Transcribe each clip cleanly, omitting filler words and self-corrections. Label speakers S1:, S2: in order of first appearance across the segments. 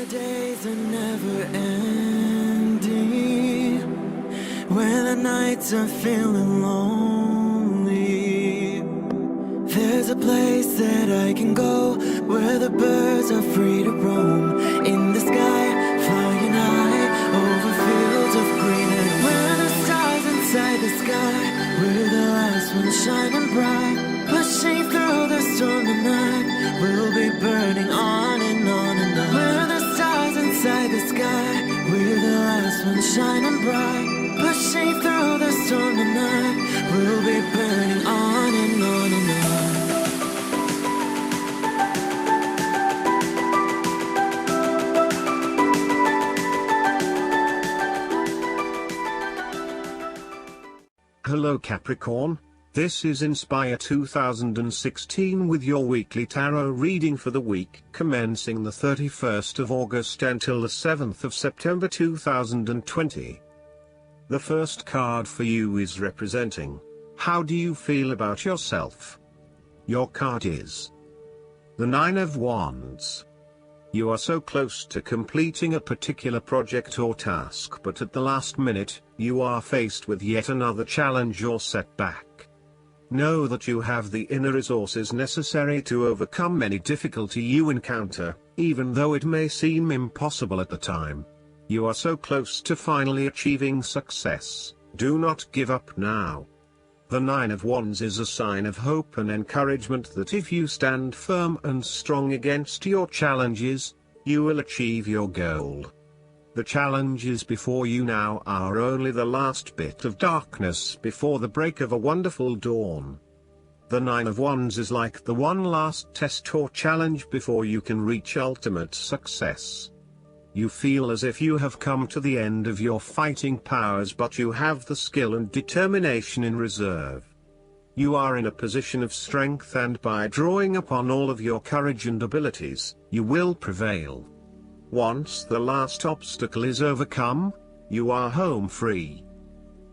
S1: days are never ending, when the nights are feeling lonely, there's a place that I can go, where the birds are free to roam, in the sky, flying high, over fields of green, and where the stars inside the sky, we're the last ones shining bright, pushing through the storm tonight, we'll be burning on and on and on. We're the stars inside the sky, we're the last ones shining bright, pushing through the storm tonight, we'll be burning on and on and on.
S2: Hello Capricorn, this is Inspire 2016 with your weekly tarot reading for the week commencing the 31st of August until the 7th of September 2020. The first card for you is representing, how do you feel about yourself? Your card is the Nine of Wands. You are so close to completing a particular project or task, but at the last minute, you are faced with yet another challenge or setback. Know that you have the inner resources necessary to overcome any difficulty you encounter, even though it may seem impossible at the time. You are so close to finally achieving success. Do not give up now. The Nine of Wands is a sign of hope and encouragement that if you stand firm and strong against your challenges, you will achieve your goal. The challenges before you now are only the last bit of darkness before the break of a wonderful dawn. The Nine of Wands is like the one last test or challenge before you can reach ultimate success. You feel as if you have come to the end of your fighting powers, but you have the skill and determination in reserve. You are in a position of strength, and by drawing upon all of your courage and abilities, you will prevail. Once the last obstacle is overcome, you are home free.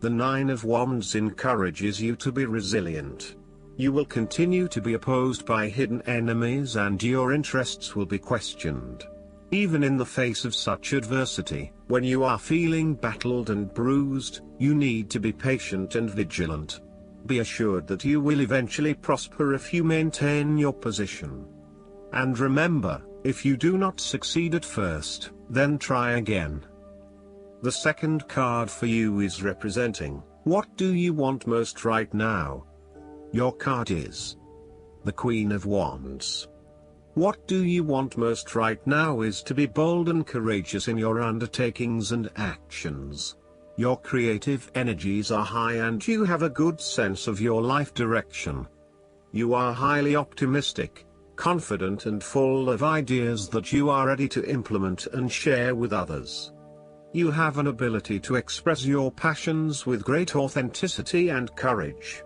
S2: The Nine of Wands encourages you to be resilient. You will continue to be opposed by hidden enemies, and your interests will be questioned. Even in the face of such adversity, when you are feeling battled and bruised, you need to be patient and vigilant. Be assured that you will eventually prosper if you maintain your position. And remember, if you do not succeed at first, then try again. The second card for you is representing, what do you want most right now? Your card is the Queen of Wands. What do you want most right now is to be bold and courageous in your undertakings and actions. Your creative energies are high and you have a good sense of your life direction. You are highly optimistic, confident and full of ideas that you are ready to implement and share with others. You have an ability to express your passions with great authenticity and courage.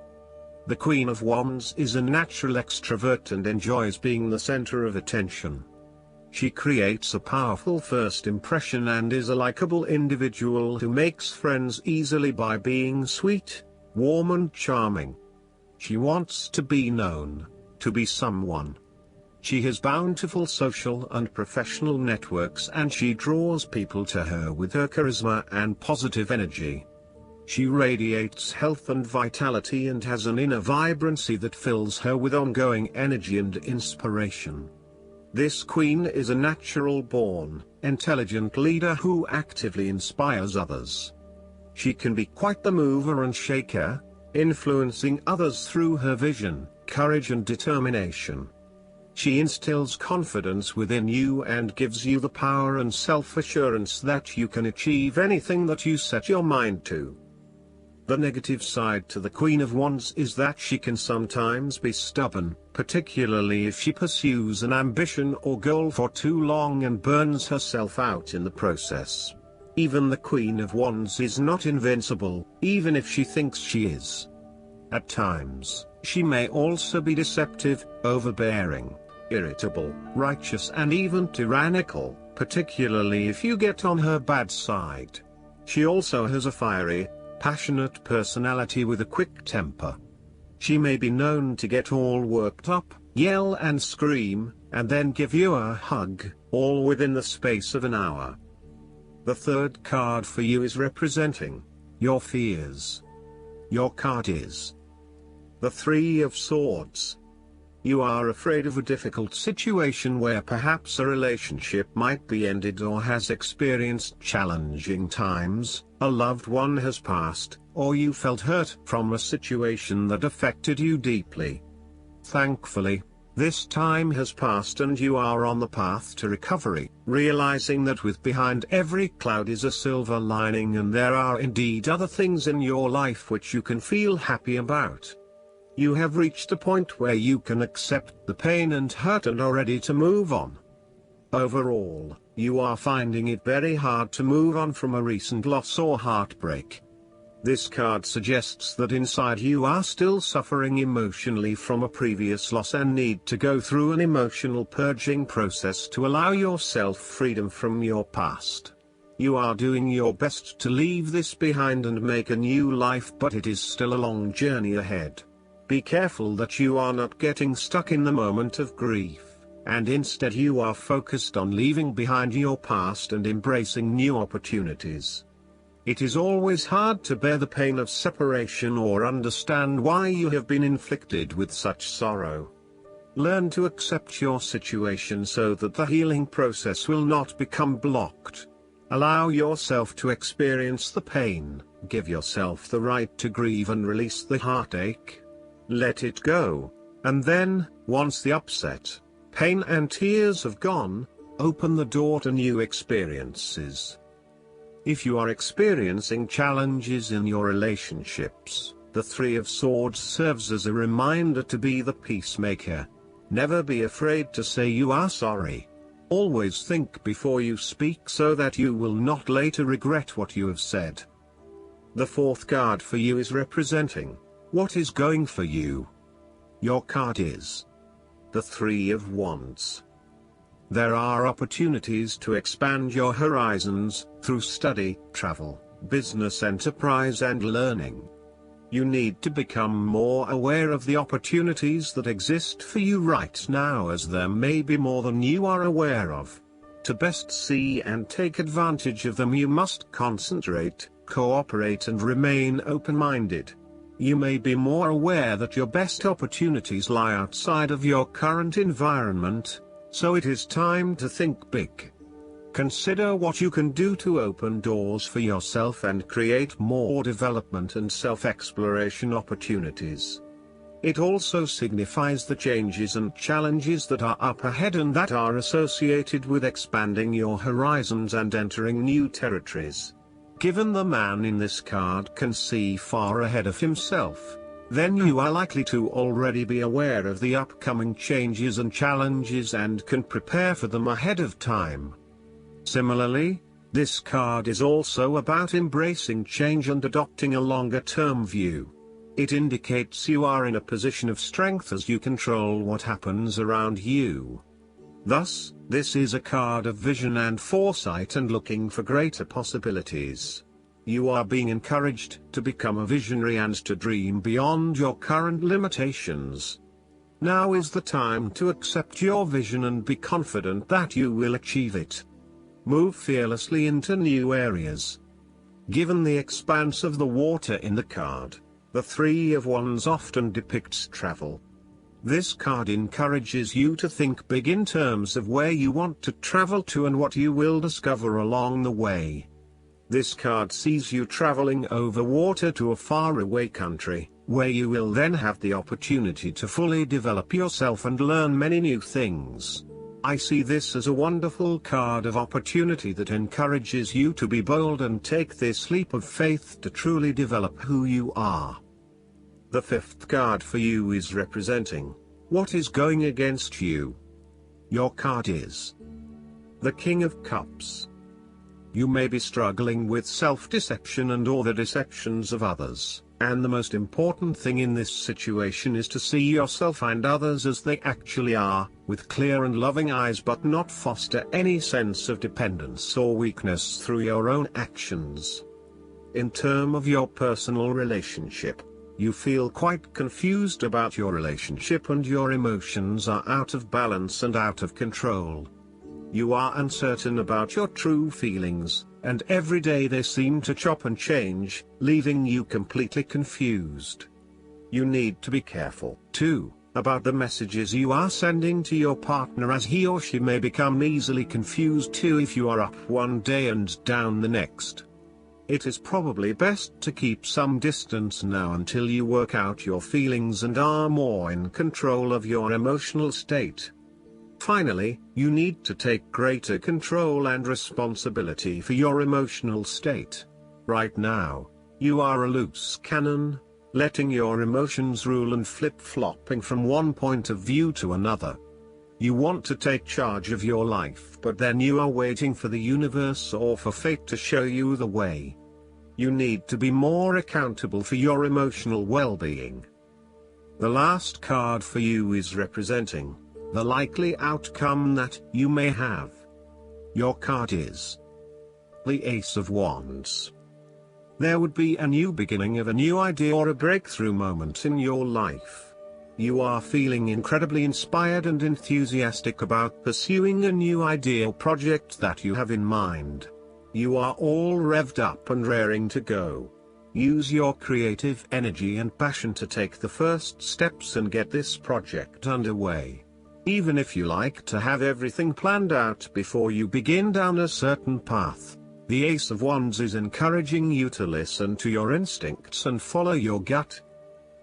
S2: The Queen of Wands is a natural extrovert and enjoys being the center of attention. She creates a powerful first impression and is a likable individual who makes friends easily by being sweet, warm and charming. She wants to be known, to be someone. She has bountiful social and professional networks, and she draws people to her with her charisma and positive energy. She radiates health and vitality and has an inner vibrancy that fills her with ongoing energy and inspiration. This queen is a natural-born, intelligent leader who actively inspires others. She can be quite the mover and shaker, influencing others through her vision, courage and determination. She instills confidence within you and gives you the power and self-assurance that you can achieve anything that you set your mind to. The negative side to the Queen of Wands is that she can sometimes be stubborn, particularly if she pursues an ambition or goal for too long and burns herself out in the process. Even the Queen of Wands is not invincible, even if she thinks she is. At times, she may also be deceptive, overbearing, irritable, righteous and even tyrannical, particularly if you get on her bad side. She also has a fiery, passionate personality with a quick temper. She may be known to get all worked up, yell and scream, and then give you a hug, all within the space of an hour. The third card for you is representing your fears. Your card is the Three of Swords. You are afraid of a difficult situation where perhaps a relationship might be ended or has experienced challenging times, a loved one has passed, or you felt hurt from a situation that affected you deeply. Thankfully, this time has passed and you are on the path to recovery, realizing that with behind every cloud is a silver lining and there are indeed other things in your life which you can feel happy about. You have reached a point where you can accept the pain and hurt and are ready to move on. Overall, you are finding it very hard to move on from a recent loss or heartbreak. This card suggests that inside you are still suffering emotionally from a previous loss and need to go through an emotional purging process to allow yourself freedom from your past. You are doing your best to leave this behind and make a new life, but it is still a long journey ahead. Be careful that you are not getting stuck in the moment of grief, and instead you are focused on leaving behind your past and embracing new opportunities. It is always hard to bear the pain of separation or understand why you have been inflicted with such sorrow. Learn to accept your situation so that the healing process will not become blocked. Allow yourself to experience the pain, give yourself the right to grieve and release the heartache. Let it go, and then, once the upset, pain and tears have gone, open the door to new experiences. If you are experiencing challenges in your relationships, the Three of Swords serves as a reminder to be the peacemaker. Never be afraid to say you are sorry. Always think before you speak so that you will not later regret what you have said. The fourth card for you is representing what is going for you. Your card is the Three of Wands. There are opportunities to expand your horizons, through study, travel, business enterprise and learning. You need to become more aware of the opportunities that exist for you right now, as there may be more than you are aware of. To best see and take advantage of them, you must concentrate, cooperate and remain open-minded. You may be more aware that your best opportunities lie outside of your current environment, so it is time to think big. Consider what you can do to open doors for yourself and create more development and self-exploration opportunities. It also signifies the changes and challenges that are up ahead and that are associated with expanding your horizons and entering new territories. Given the man in this card can see far ahead of himself, then you are likely to already be aware of the upcoming changes and challenges and can prepare for them ahead of time. Similarly, this card is also about embracing change and adopting a longer-term view. It indicates you are in a position of strength as you control what happens around you. Thus, this is a card of vision and foresight and looking for greater possibilities. You are being encouraged to become a visionary and to dream beyond your current limitations. Now is the time to accept your vision and be confident that you will achieve it. Move fearlessly into new areas. Given the expanse of the water in the card, the Three of Wands often depicts travel. This card encourages you to think big in terms of where you want to travel to and what you will discover along the way. This card sees you traveling over water to a faraway country, where you will then have the opportunity to fully develop yourself and learn many new things. I see this as a wonderful card of opportunity that encourages you to be bold and take this leap of faith to truly develop who you are. The fifth card for you is representing what is going against you. Your card is the King of Cups. You may be struggling with self-deception and or the deceptions of others, and the most important thing in this situation is to see yourself and others as they actually are, with clear and loving eyes, but not foster any sense of dependence or weakness through your own actions. In terms of your personal relationship, You feel quite confused about your relationship and your emotions are out of balance and out of control. You are uncertain about your true feelings, and every day they seem to chop and change, leaving you completely confused. You need to be careful, too, about the messages you are sending to your partner, as he or she may become easily confused too if you are up one day and down the next. It is probably best to keep some distance now until you work out your feelings and are more in control of your emotional state. Finally, you need to take greater control and responsibility for your emotional state. Right now, you are a loose cannon, letting your emotions rule and flip-flopping from one point of view to another. You want to take charge of your life, but then you are waiting for the universe or for fate to show you the way. You need to be more accountable for your emotional well-being. The last card for you is representing the likely outcome that you may have. Your card is the Ace of Wands. There would be a new beginning of a new idea or a breakthrough moment in your life. You are feeling incredibly inspired and enthusiastic about pursuing a new idea or project that you have in mind. You are all revved up and raring to go. Use your creative energy and passion to take the first steps and get this project underway. Even if you like to have everything planned out before you begin down a certain path, the Ace of Wands is encouraging you to listen to your instincts and follow your gut.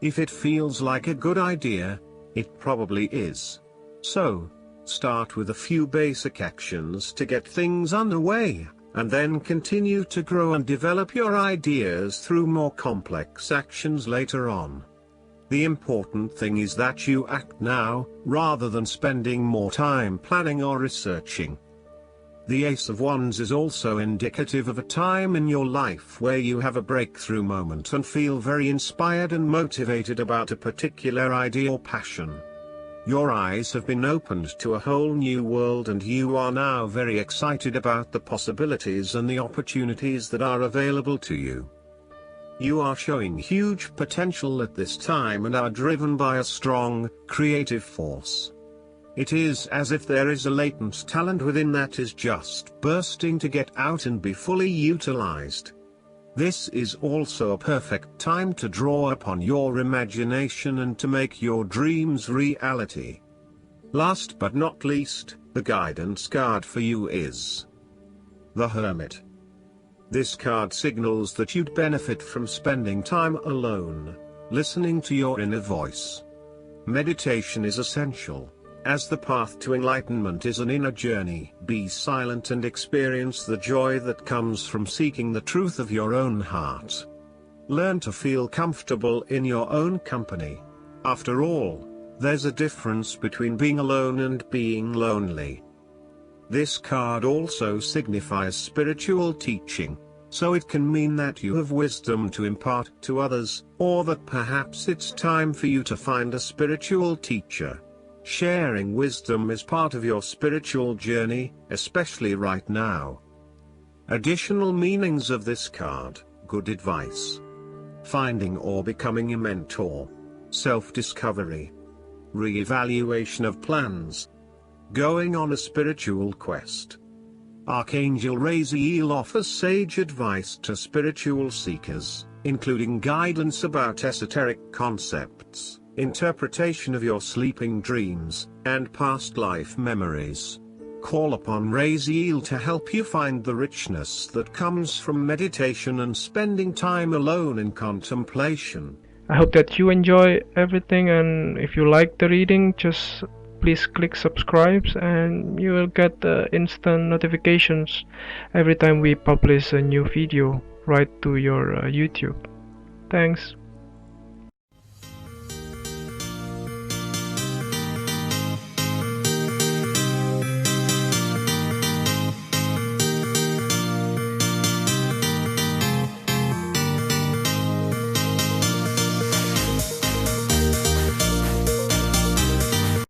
S2: If it feels like a good idea, it probably is. So, start with a few basic actions to get things underway, and then continue to grow and develop your ideas through more complex actions later on. The important thing is that you act now, rather than spending more time planning or researching. The Ace of Wands is also indicative of a time in your life where you have a breakthrough moment and feel very inspired and motivated about a particular idea or passion. Your eyes have been opened to a whole new world and you are now very excited about the possibilities and the opportunities that are available to you. You are showing huge potential at this time and are driven by a strong, creative force. It is as if there is a latent talent within that is just bursting to get out and be fully utilized. This is also a perfect time to draw upon your imagination and to make your dreams reality. Last but not least, the guidance card for you is the Hermit. This card signals that you'd benefit from spending time alone, listening to your inner voice. Meditation is essential, as the path to enlightenment is an inner journey. Be silent and experience the joy that comes from seeking the truth of your own heart. Learn to feel comfortable in your own company. After all, there's a difference between being alone and being lonely. This card also signifies spiritual teaching, so it can mean that you have wisdom to impart to others, or that perhaps it's time for you to find a spiritual teacher. Sharing wisdom is part of your spiritual journey, especially right now. Additional meanings of this card: good advice, finding or becoming a mentor, self-discovery, re-evaluation of plans, going on a spiritual quest. Archangel Raziel offers sage advice to spiritual seekers, including guidance about esoteric concepts, interpretation of your sleeping dreams, and past life memories. Call upon Raziel to help you find the richness that comes from meditation and spending time alone in contemplation.
S3: I hope that you enjoy everything, and if you like the reading, just please click subscribe and you will get the instant notifications every time we publish a new video right to your YouTube. Thanks.